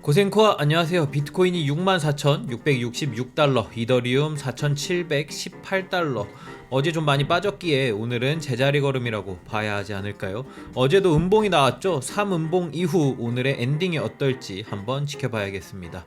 고생코아 안녕하세요. 비트코인이 64,666달러, 이더리움 4,718달러. 어제 좀 많이 빠졌기에 오늘은 제자리 걸음이라고 봐야 하지 않을까요? 어제도 음봉이 나왔죠. 3음봉 이후 오늘의 엔딩이 어떨지 한번 지켜봐야겠습니다.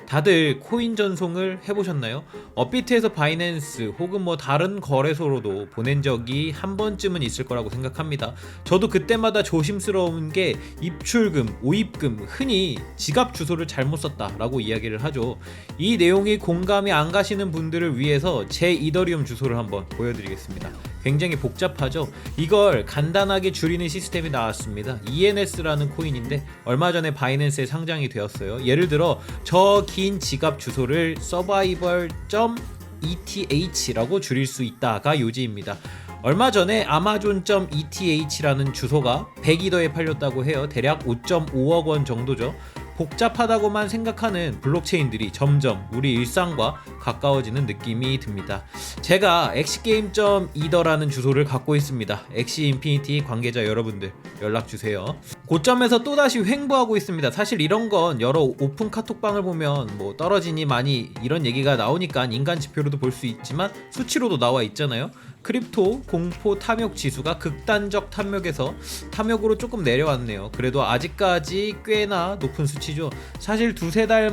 다들 코인 전송을 해보셨나요? 업비트에서 바이낸스 혹은 다른 거래소로도 보낸 적이 한 번쯤은 있을 거라고 생각합니다. 저도 그때마다 조심스러운 게 입출금, 오입금, 흔히 지갑 주소를 잘못 썼다라고 이야기를 하죠. 이 내용이 공감이 안 가시는 분들을 위해서 제 이더리움 주소를 한번 보여드리겠습니다. 굉장히 복잡하죠. 이걸 간단하게 줄이는 시스템이 나왔습니다. ENS라는 코인인데 얼마 전에 바이낸스에 상장이 되었어요. 예를 들어 저 긴 지갑 주소를 survival.eth라고 줄일 수 있다가 요지입니다. 얼마 전에 amazon.eth라는 주소가 100이더에 팔렸다고 해요. 대략 5.5억 원 정도죠. 복잡하다고만 생각하는 블록체인들이 점점 우리 일상과 가까워지는 느낌이 듭니다. 제가 엑시게임.이더라는 주소를 갖고 있습니다. 엑시인피니티 관계자 여러분들 연락주세요. 고점에서 또다시 횡보하고 있습니다. 사실 이런 건 여러 오픈 카톡방을 보면 떨어지니 많이 이런 얘기가 나오니까 인간 지표로도 볼 수 있지만 수치로도 나와 있잖아요. 크립토 공포 탐욕 지수가 극단적 탐욕에서 탐욕으로 조금 내려왔네요. 그래도 아직까지 꽤나 높은 수치죠. 사실 두세 달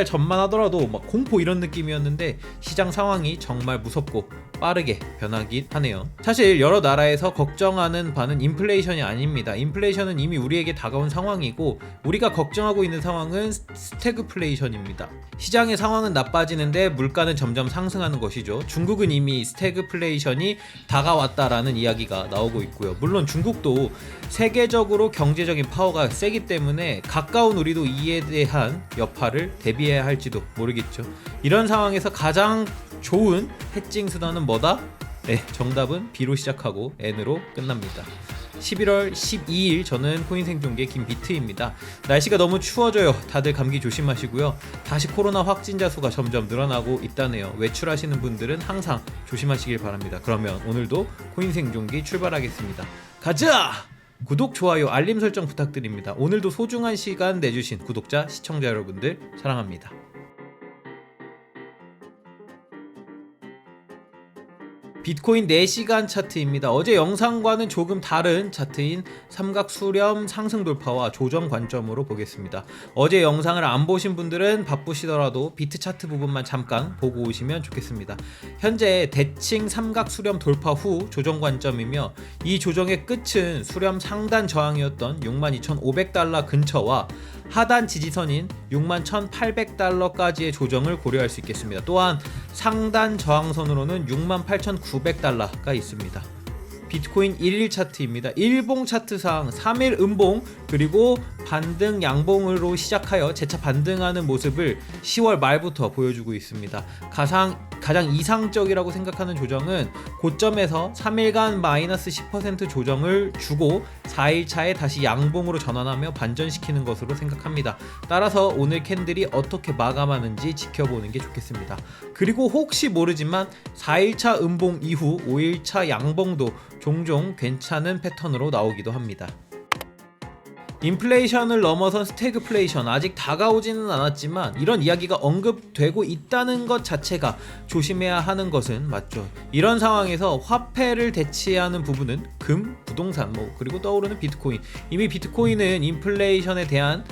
전만 하더라도 공포 이런 느낌이었는데 시장 상황이 정말 무섭고 빠르게 변하긴 하네요. 사실 여러 나라에서 걱정하는 바는 인플레이션이 아닙니다. 인플레이션은 이미 우리에게 다가온 상황이고 우리가 걱정하고 있는 상황은 스태그플레이션입니다. 시장의 상황은 나빠지는데 물가는 점점 상승하는 것이죠. 중국은 이미 스태그플레이션이 다가왔다라는 이야기가 나오고 있고요. 물론 중국도 세계적으로 경제적인 파워가 세기 때문에 가까운 우리도 이에 대한 여파를 대비해야 할지도 모르겠죠. 이런 상황에서 가장 좋은 해칭 수단은 뭐다? 네, 정답은 B로 시작하고 N으로 끝납니다. 11월 12일 저는 코인생존계 김비트입니다. 날씨가 너무 추워져요. 다들 감기 조심하시고요. 다시 코로나 확진자 수가 점점 늘어나고 있다네요. 외출하시는 분들은 항상 조심하시길 바랍니다. 그러면 오늘도 코인생존기 출발하겠습니다. 가자! 구독, 좋아요, 알림 설정 부탁드립니다. 오늘도 소중한 시간 내주신 구독자, 시청자 여러분들 사랑합니다. 비트코인 4시간 차트입니다. 어제 영상과는 조금 다른 차트인 삼각 수렴 상승 돌파와 조정 관점으로 보겠습니다. 어제 영상을 안 보신 분들은 바쁘시더라도 비트 차트 부분만 잠깐 보고 오시면 좋겠습니다. 현재 대칭 삼각 수렴 돌파 후 조정 관점이며 이 조정의 끝은 수렴 상단 저항이었던 62,500달러 근처와 하단 지지선인 61,800달러까지의 조정을 고려할 수 있겠습니다. 또한 상단 저항선으로는 68,900달러가 있습니다. 비트코인 1일 차트입니다. 일봉 차트상 3일 음봉 그리고 반등 양봉으로 시작하여 재차 반등하는 모습을 10월 말부터 보여주고 있습니다. 가장 이상적이라고 생각하는 조정은 고점에서 3일간 마이너스 10% 조정을 주고 4일차에 다시 양봉으로 전환하며 반전시키는 것으로 생각합니다. 따라서 오늘 캔들이 어떻게 마감하는지 지켜보는 게 좋겠습니다. 그리고 혹시 모르지만 4일차 음봉 이후 5일차 양봉도 종종 괜찮은 패턴으로 나오기도 합니다. 인플레이션을 넘어선 스태그플레이션 아직 다가오지는 않았지만 이런 이야기가 언급되고 있다는 것 자체가 조심해야 하는 것은 맞죠. 이런 상황에서 화폐를 대체하는 부분은 금, 부동산 그리고 떠오르는 비트코인. 이미 비트코인은 인플레이션에 대한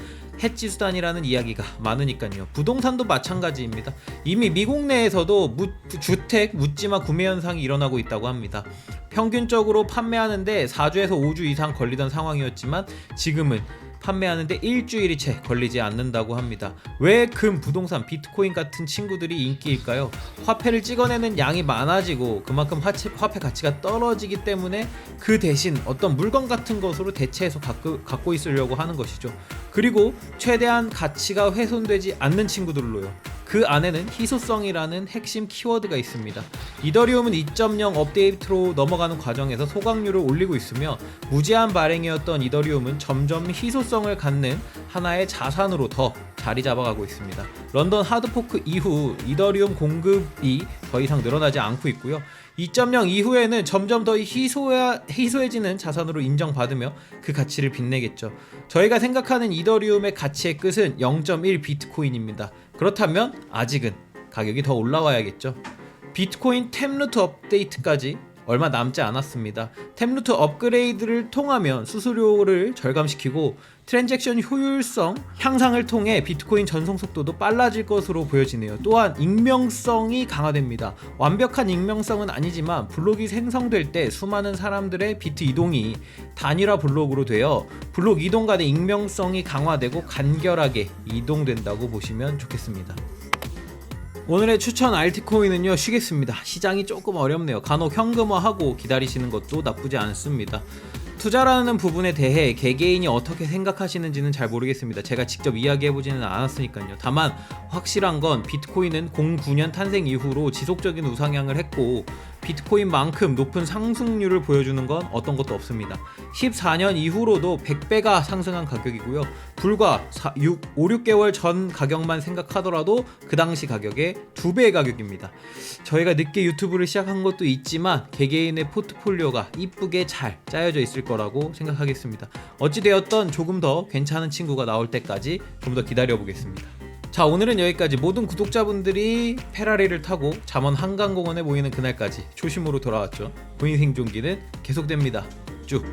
해지 수단이라는 이야기가 많으니까요. 부동산도 마찬가지입니다. 이미 미국 내에서도 주택 묻지마 구매 현상이 일어나고 있다고 합니다. 평균적으로 판매하는데 4주에서 5주 이상 걸리던 상황이었지만 지금은 판매하는데 일주일이 채 걸리지 않는다고 합니다. 왜 금, 부동산, 비트코인 같은 친구들이 인기일까요? 화폐를 찍어내는 양이 많아지고 그만큼 화폐 가치가 떨어지기 때문에 그 대신 어떤 물건 같은 것으로 대체해서 갖고 있으려고 하는 것이죠. 그리고 최대한 가치가 훼손되지 않는 친구들로요. 그 안에는 희소성이라는 핵심 키워드가 있습니다. 이더리움은 2.0 업데이트로 넘어가는 과정에서 소각률을 올리고 있으며 무제한 발행이었던 이더리움은 점점 희소성을 갖는 하나의 자산으로 더 자리 잡아가고 있습니다. 런던 하드포크 이후 이더리움 공급이 더 이상 늘어나지 않고 있고요. 2.0 이후에는 점점 더 희소해지는 자산으로 인정받으며 그 가치를 빛내겠죠. 저희가 생각하는 이더리움의 가치의 끝은 0.1 비트코인입니다. 그렇다면 아직은 가격이 더 올라와야겠죠. 비트코인 템루트 업데이트까지 얼마 남지 않았습니다. 템루트 업그레이드를 통하면 수수료를 절감시키고 트랜잭션 효율성 향상을 통해 비트코인 전송 속도도 빨라질 것으로 보여지네요. 또한 익명성이 강화됩니다. 완벽한 익명성은 아니지만 블록이 생성될 때 수많은 사람들의 비트 이동이 단일화 블록으로 되어 블록 이동 간의 익명성이 강화되고 간결하게 이동된다고 보시면 좋겠습니다. 오늘의 추천 알트코인은요, 쉬겠습니다. 시장이 조금 어렵네요. 간혹 현금화하고 기다리시는 것도 나쁘지 않습니다. 투자라는 부분에 대해 개개인이 어떻게 생각하시는지는 잘 모르겠습니다. 제가 직접 이야기해보지는 않았으니까요. 다만 확실한 건 비트코인은 09년 탄생 이후로 지속적인 우상향을 했고 비트코인만큼 높은 상승률을 보여주는 건 어떤 것도 없습니다. 14년 이후로도 100배가 상승한 가격이고요. 불과 5, 6개월 전 가격만 생각하더라도 그 당시 가격의 2배의 가격입니다. 저희가 늦게 유튜브를 시작한 것도 있지만 개개인의 포트폴리오가 이쁘게 잘 짜여져 있을 거라고 생각하겠습니다. 어찌되었던 조금 더 괜찮은 친구가 나올 때까지 좀 더 기다려보겠습니다. 자, 오늘은 여기까지. 모든 구독자분들이 페라리를 타고 잠원 한강공원에 모이는 그날까지 초심으로 돌아왔죠. 본인 생존기는 계속됩니다. 쭉.